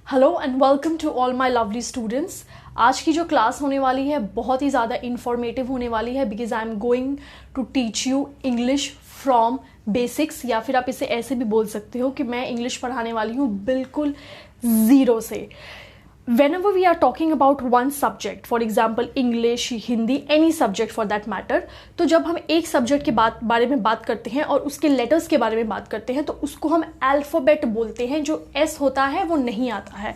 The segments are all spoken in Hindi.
Hello and welcome to all my lovely students. आज की जो क्लास होने वाली है बहुत ही ज़्यादा इंफॉर्मेटिव होने वाली है because I am going to teach you English from basics, या फिर आप इसे ऐसे भी बोल सकते हो कि मैं इंग्लिश पढ़ाने वाली हूँ बिल्कुल ज़ीरो से। Whenever we are talking about one subject, for example English, Hindi, any subject for that matter, तो जब हम एक सब्जेक्ट के बारे में बात करते हैं और उसके लेटर्स के बारे में बात करते हैं तो उसको हम अल्फ़ाबेट बोलते हैं। जो एस होता है वो नहीं आता है।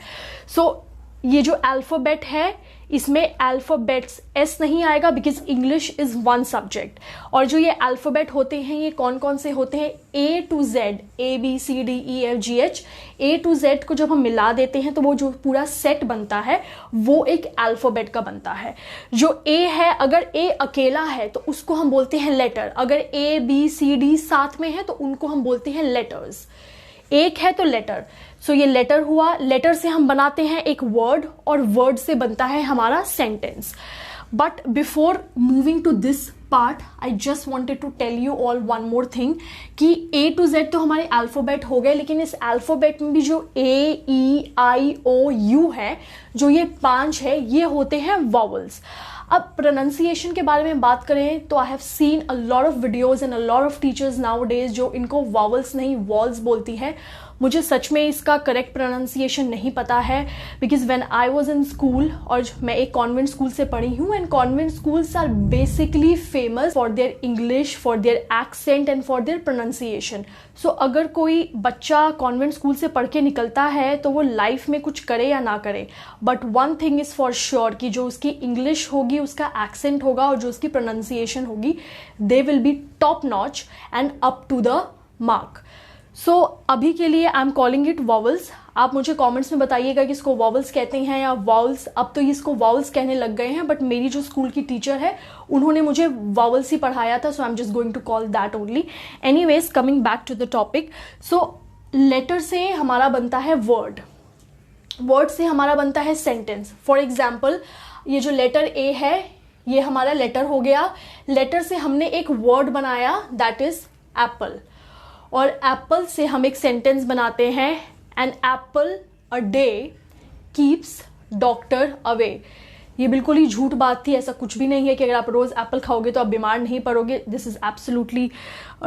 ये जो अल्फ़ाबेट है इसमें अल्फ़ाबेट्स एस नहीं आएगा because English is one subject. और जो ये अल्फ़ाबेट होते हैं ये कौन कौन से होते हैं? A to Z, ABCDEFGH, A to Z को जब हम मिला देते हैं तो वो जो पूरा सेट बनता है वो एक अल्फ़ाबेट का बनता है। जो ए है, अगर ए अकेला है तो उसको हम बोलते हैं लेटर। अगर ABCD साथ में है तो उनको हम बोलते हैं लेटर्स। एक है तो लेटर। ये लेटर हुआ। लेटर से हम बनाते हैं एक वर्ड और वर्ड से बनता है हमारा sentence. But before moving to this part I just wanted to tell you all one more thing कि ए टू जेड तो हमारे अल्फ़ाबेट हो गए, लेकिन इस अल्फ़ाबेट में भी जो AEIOU है, जो ये 5 है, ये होते हैं वॉवल्स। अब प्रोनाउंसिएशन के बारे में बात करें तो I have seen a lot of videos and a lot of teachers now days जो इनको वॉवल्स नहीं वॉल्स बोलती है। मुझे सच में इसका करेक्ट प्रोनाउंसिएशन नहीं पता है because when I was in school, और मैं एक कॉन्वेंट स्कूल से पढ़ी हूँ, and convent schools are basically famous for their English, for their accent and for their pronunciation. अगर कोई बच्चा कॉन्वेंट स्कूल से पढ़ के निकलता है तो वो लाइफ में कुछ करे या ना करे, but one thing is for sure कि जो उसकी इंग्लिश होगी, उसका एक्सेंट होगा और जो उसकी प्रोनाउंसिएशन होगी, they will be top notch and up to the mark. अभी के लिए I am calling it vowels. आप मुझे कमेंट्स में बताइएगा कि इसको वॉवल्स कहते हैं या वॉवल्स। अब तो इसको वॉवल्स कहने लग गए हैं, बट मेरी जो स्कूल की टीचर है उन्होंने मुझे वॉवल्स ही पढ़ाया था, so I am just going to call that only. Anyways, coming back to the topic. Letter से हमारा बनता है वर्ड, वर्ड से हमारा बनता है सेंटेंस। फॉर एग्जाम्पल, ये जो लेटर ए है ये हमारा लेटर हो गया। लेटर से हमने एक वर्ड बनाया, दैट इज एप्पल, और एप्पल से हम एक सेंटेंस बनाते हैं, an apple a day keeps doctor away. ये बिल्कुल ही झूठ बात थी, ऐसा कुछ भी नहीं है कि अगर आप रोज एप्पल खाओगे तो आप बीमार नहीं पड़ोगे। This is absolutely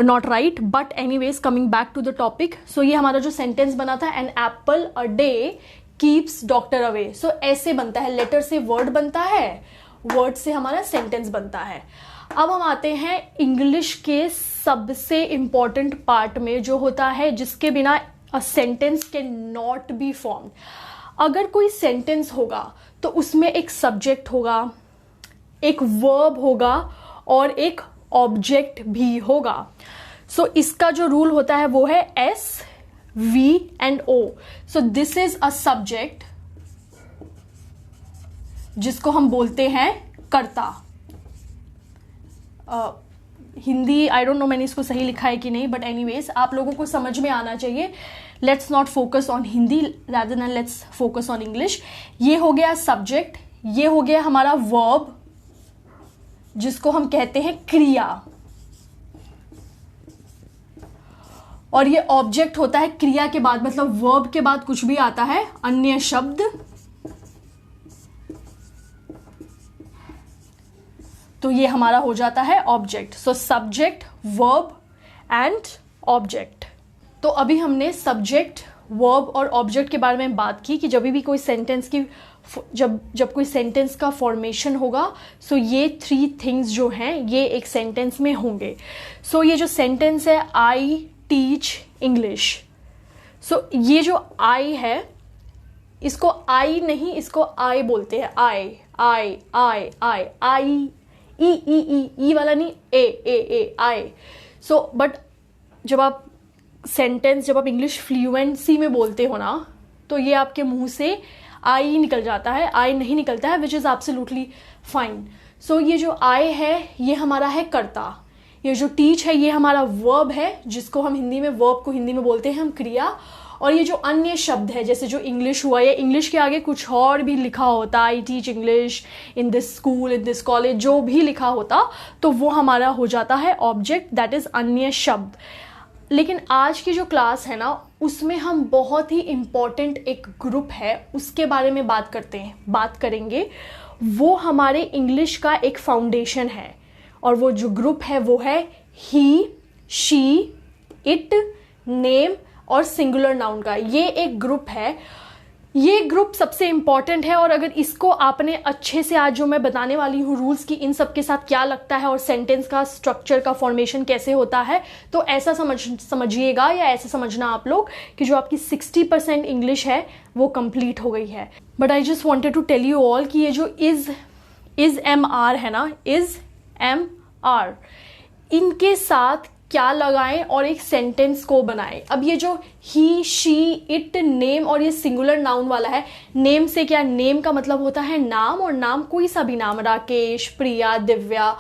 not right. But anyways, coming back to the topic, ये हमारा जो सेंटेंस बना था, an apple a day keeps doctor away, ऐसे बनता है। लेटर से वर्ड बनता है, वर्ड से हमारा सेंटेंस बनता है। अब हम आते हैं इंग्लिश के सबसे इंपॉर्टेंट पार्ट में, जो होता है जिसके बिना a sentence can not be formed. अगर कोई सेंटेंस होगा तो उसमें एक सब्जेक्ट होगा, एक वर्ब होगा और एक ऑब्जेक्ट भी होगा। इसका जो रूल होता है वो है S, V and O। This is a subject जिसको हम बोलते हैं कर्ता। हिंदी आई डोंट नो मैंने इसको सही लिखा है कि नहीं, बट एनीवेज आप लोगों को समझ में आना चाहिए। Let's not focus on Hindi, rather than let's focus on English. ये हो गया सब्जेक्ट, ये हो गया हमारा वर्ब जिसको हम कहते हैं क्रिया, और ये ऑब्जेक्ट होता है क्रिया के बाद, मतलब वर्ब के बाद कुछ भी आता है, अन्य शब्द, तो ये हमारा हो जाता है object. Subject, verb and object. तो अभी हमने सब्जेक्ट, वर्ब और ऑब्जेक्ट के बारे में बात की कि जब भी कोई सेंटेंस की जब कोई सेंटेंस का फॉर्मेशन होगा, ये 3 थिंग्स जो हैं ये एक सेंटेंस में होंगे। ये जो सेंटेंस है, आई टीच इंग्लिश, ये जो आई है इसको आई नहीं, इसको आई बोलते हैं। आई आई आई आई आई, ई वाला नहीं, ए आई। बट जब आप इंग्लिश फ्लुएंसी में बोलते हो ना, तो ये आपके मुंह से आई निकल जाता है, आई नहीं निकलता है, विच इज एब्सोल्युटली फाइन। ये जो आई है ये हमारा है कर्ता, ये जो टीच है ये हमारा वर्ब है, जिसको हम हिंदी में, वर्ब को हिंदी में बोलते हैं हम क्रिया। और ये जो अन्य शब्द है, जैसे जो इंग्लिश हुआ, या इंग्लिश के आगे कुछ और भी लिखा होता, I teach English in this school, in this college, जो भी लिखा होता, तो वो हमारा हो जाता है ऑब्जेक्ट, दैट इज अन्य शब्द। लेकिन आज की जो क्लास है ना, उसमें हम बहुत ही इम्पॉर्टेंट एक ग्रुप है उसके बारे में बात करेंगे। वो हमारे इंग्लिश का एक फाउंडेशन है, और वो जो ग्रुप है वो है ही, शी, इट, नेम और सिंगुलर नाउन का। ये एक ग्रुप है, ये ग्रुप सबसे इंपॉर्टेंट है। और अगर इसको आपने अच्छे से, आज जो मैं बताने वाली हूँ रूल्स की इन सब के साथ क्या लगता है और सेंटेंस का स्ट्रक्चर का फॉर्मेशन कैसे होता है, तो ऐसा समझिएगा या ऐसा समझना आप लोग कि जो आपकी 60% इंग्लिश है वो कंप्लीट हो गई है। But I just wanted to tell you all कि ये जो इज एम आर है ना, इज एम आर, इनके साथ क्या लगाएं और एक सेंटेंस को बनाएं। अब ये जो ही, शी, इट, नेम और ये सिंगुलर नाउन वाला है, नेम से क्या, नेम का मतलब होता है नाम, और नाम कोई सा भी नाम, राकेश, प्रिया, दिव्या,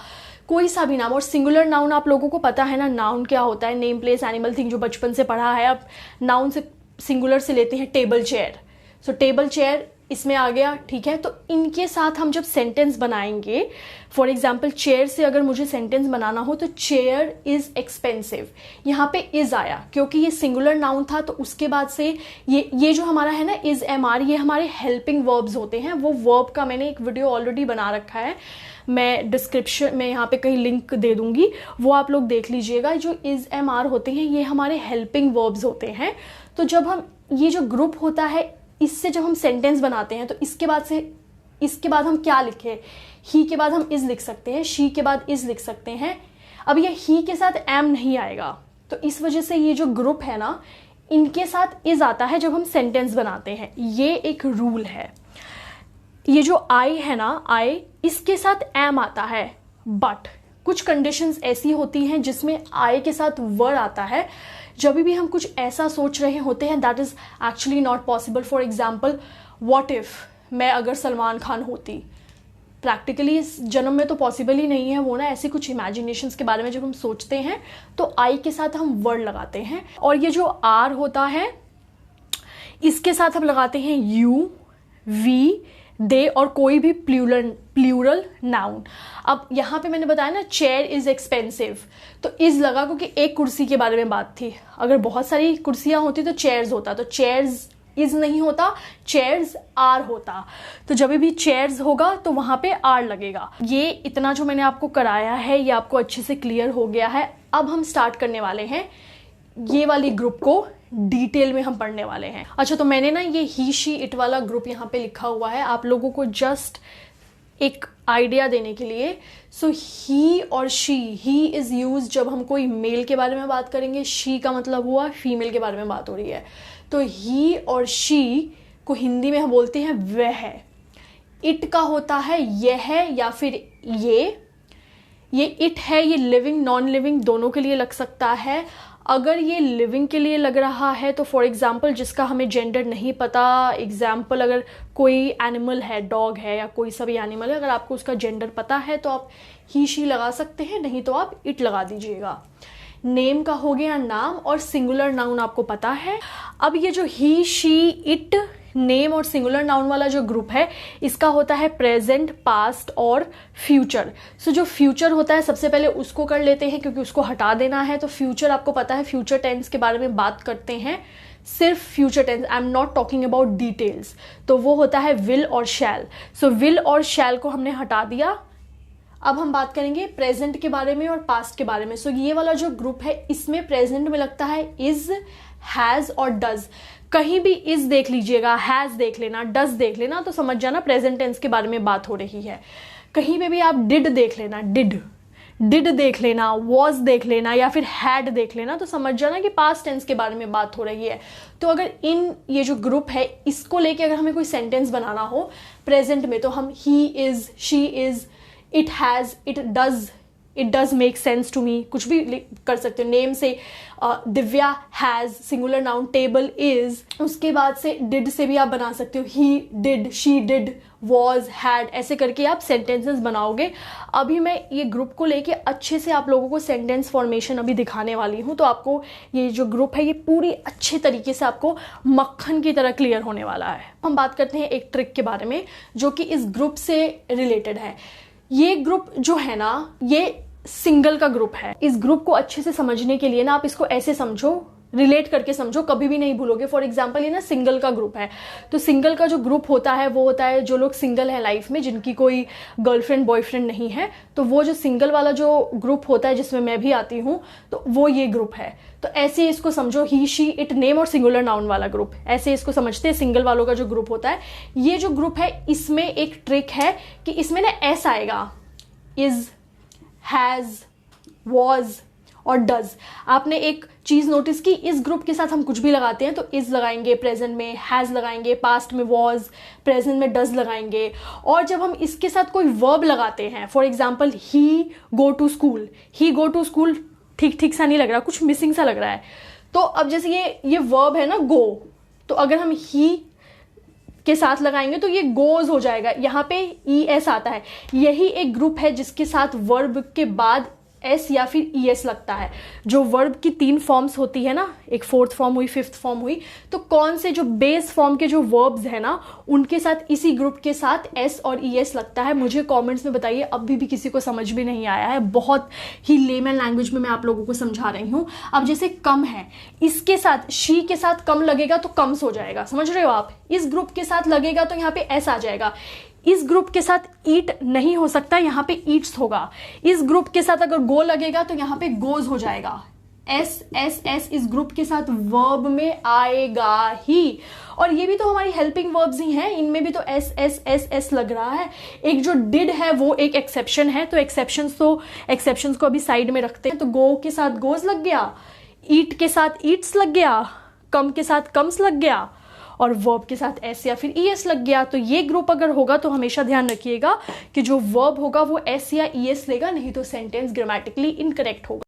कोई सा भी नाम। और सिंगुलर नाउन आप लोगों को पता है ना, नाउन क्या होता है, नेम, प्लेस, एनिमल, थिंग, जो बचपन से पढ़ा है। अब नाउन से सिंगुलर से लेते हैं टेबल, चेयर। सो टेबल, चेयर इसमें आ गया, ठीक है। तो इनके साथ हम जब सेंटेंस बनाएंगे, फॉर एग्जाम्पल चेयर से अगर मुझे सेंटेंस बनाना हो तो चेयर इज एक्सपेंसिव, यहाँ पे इज आया क्योंकि ये सिंगुलर नाउन था। तो उसके बाद से ये जो हमारा है ना इज एम आर, ये हमारे हेल्पिंग वर्ब्स होते हैं। वो वर्ब का मैंने एक वीडियो ऑलरेडी बना रखा है, मैं डिस्क्रिप्शन में यहाँ पे कहीं लिंक दे दूंगी, वो आप लोग देख लीजिएगा। जो इज एम आर होते हैं ये हमारे हेल्पिंग वर्ब्स होते हैं। तो जब हम ये जो ग्रुप होता है इससे जब हम सेंटेंस बनाते हैं तो इसके बाद हम क्या लिखें, ही के बाद हम इज लिख सकते हैं, शी के बाद इज लिख सकते हैं। अब ये ही के साथ एम नहीं आएगा, तो इस वजह से ये जो ग्रुप है ना इनके साथ इज आता है जब हम सेंटेंस बनाते हैं। ये एक रूल है। ये जो आई है ना, आई, इसके साथ एम आता है, बट कुछ कंडीशंस ऐसी होती हैं जिसमें आई के साथ वर आता है। जब भी हम कुछ ऐसा सोच रहे होते हैं that is actually not possible. For example, what if मैं अगर सलमान खान होती, प्रैक्टिकली इस जन्म में तो पॉसिबल ही नहीं है वो ना। ऐसे कुछ इमेजिनेशंस के बारे में जब हम सोचते हैं तो आई के साथ हम वर्ड लगाते हैं। और ये जो आर होता है इसके साथ हम लगाते हैं यू, वी, दे और कोई भी प्लूरल नाउन। अब यहाँ पे मैंने बताया ना चेयर इज एक्सपेंसिव, तो इज लगा क्योंकि एक कुर्सी के बारे में बात थी। अगर बहुत सारी कुर्सियां होती तो चेयर्स होता, तो चेयर्स इज नहीं होता, चेयर्स आर होता। तो जब भी चेयर्स होगा तो वहां पे आर लगेगा। ये इतना जो मैंने आपको कराया है ये आपको अच्छे से क्लियर हो गया है। अब हम स्टार्ट करने वाले हैं, ये वाली ग्रुप को डिटेल में हम पढ़ने वाले हैं। अच्छा, तो मैंने ना ये ही, शी, इट वाला ग्रुप यहाँ पे लिखा हुआ है आप लोगों को जस्ट एक आइडिया देने के लिए। सो ही और शी, ही इज यूज जब हम कोई मेल के बारे में बात करेंगे, शी का मतलब हुआ फीमेल के बारे में बात हो रही है। तो ही और शी को हिंदी में हम बोलते हैं वह। इट का होता है यह या फिर ये इट है, ये लिविंग नॉन लिविंग दोनों के लिए लग सकता है। अगर ये लिविंग के लिए लग रहा है तो फॉर एग्जाम्पल जिसका हमें जेंडर नहीं पता, एग्जाम्पल अगर कोई एनिमल है, डॉग है या कोई सा भी एनिमल है, अगर आपको उसका जेंडर पता है तो आप ही, शी लगा सकते हैं, नहीं तो आप इट लगा दीजिएगा। नेम का हो गया नाम, और सिंगुलर नाउन आपको पता है। अब ये जो ही, शी, इट, नेम और सिंगुलर नाउन वाला जो ग्रुप है इसका होता है प्रेजेंट, पास्ट और फ्यूचर। सो जो फ्यूचर होता है सबसे पहले उसको कर लेते हैं क्योंकि उसको हटा देना है। तो फ्यूचर आपको पता है, फ्यूचर टेंस के बारे में बात करते हैं, सिर्फ future tense, I am not talking about details. तो वो होता है विल और शैल। सो विल और शैल को हमने हटा दिया। अब हम बात करेंगे प्रेजेंट के बारे में और पास्ट के बारे में। सो ये वाला जो ग्रुप है इसमें प्रेजेंट में लगता है इज, हैज और डज। कहीं भी इज देख लीजिएगा, हैज देख लेना, डज देख लेना, तो समझ जाना प्रेजेंट टेंस के बारे में बात हो रही है। कहीं पे भी आप डिड देख लेना, डिड देख लेना, वॉज देख लेना या फिर हैड देख लेना, तो समझ जाना कि पास्ट टेंस के बारे में बात हो रही है। तो अगर ये जो ग्रुप है इसको लेके अगर हमें कोई सेंटेंस बनाना हो प्रेजेंट में तो हम he is, she is, it has, it does make sense to me, कुछ भी कर सकते हो। नेम से Divya has, singular noun table is. उसके बाद से डिड से भी आप बना सकते हो, he did, she did, was, had, ऐसे करके आप सेंटेंसेस बनाओगे। अभी मैं ये ग्रुप को लेके अच्छे से आप लोगों को सेंटेंस फॉर्मेशन अभी दिखाने वाली हूँ, तो आपको ये जो ग्रुप है ये पूरी अच्छे तरीके से आपको मक्खन की तरह क्लियर होने वाला है। हम बात करते हैं एक ट्रिक के बारे में जो कि इस ग्रुप से रिलेटेड है। ये ग्रुप जो है ना ये सिंगल का ग्रुप है। इस ग्रुप को अच्छे से समझने के लिए ना आप इसको ऐसे समझो, रिलेट करके समझो, कभी भी नहीं भूलोगे। फॉर एग्जाम्पल ये ना सिंगल का ग्रुप है, तो सिंगल का जो ग्रुप होता है वो होता है जो लोग सिंगल है लाइफ में, जिनकी कोई गर्लफ्रेंड बॉयफ्रेंड नहीं है, तो वो जो सिंगल वाला जो ग्रुप होता है जिसमें मैं भी आती हूँ, तो वो ये ग्रुप है। तो ऐसे इसको समझो, ही शी इट नेम और सिंगुलर नाउन वाला ग्रुप, ऐसे इसको समझते हैं सिंगल वालों का जो ग्रुप होता है। ये जो ग्रुप है इसमें एक ट्रिक है कि इसमें ना एस आएगा, इज, हैज, वॉज और डज। आपने एक चीज नोटिस की, इस ग्रुप के साथ हम कुछ भी लगाते हैं तो इज लगाएंगे प्रेजेंट में, हैज लगाएंगे पास्ट में, वॉज, प्रेजेंट में डज लगाएंगे। और जब हम इसके साथ कोई वर्ब लगाते हैं, for example he go to school, he go to school ठीक ठीक सा नहीं लग रहा, कुछ मिसिंग सा लग रहा है। तो अब जैसे ये वर्ब है ना गो, तो अगर हम ही के साथ लगाएंगे तो ये गोज हो जाएगा, यहाँ पे ई एस आता है। यही एक ग्रुप है जिसके साथ वर्ब के बाद एस या फिर ई एस लगता है। जो वर्ब की 3 फॉर्म्स होती है ना, एक 4th फॉर्म हुई, 5th फॉर्म हुई, तो कौन से जो बेस फॉर्म के जो वर्ब्स है ना, उनके साथ इसी ग्रुप के साथ एस और ई एस लगता है। मुझे कमेंट्स में बताइए, अभी भी किसी को समझ में नहीं आया है, बहुत ही लेमन लैंग्वेज में मैं आप लोगों को समझा रही हूँ। अब जैसे कम है, इसके साथ शी के साथ कम लगेगा तो कम्स हो जाएगा, समझ रहे हो आप। इस ग्रुप के साथ लगेगा तो यहाँ पे एस आ जाएगा। इस ग्रुप के साथ ईट नहीं हो सकता, यहाँ पे ईट्स होगा। इस ग्रुप के साथ अगर गो लगेगा तो यहाँ पे गोज हो जाएगा। एस एस एस इस ग्रुप के साथ वर्ब में आएगा ही। और ये भी तो हमारी हेल्पिंग वर्ब्स ही हैं, इनमें भी तो एस एस एस एस लग रहा है। एक जो डिड है वो एक एक्सेप्शन है, तो एक्सेप्शंस को अभी साइड में रखते हैं। तो गो के साथ गोज लग गया, ईट के साथ ईट्स लग गया, कम के साथ कम्स लग गया, और वर्ब के साथ एस या फिर ई एस लग गया। तो ये ग्रुप अगर होगा तो हमेशा ध्यान रखिएगा कि जो वर्ब होगा वो एस या ई एस लेगा, नहीं तो सेंटेंस ग्रामेटिकली इनकरेक्ट होगा।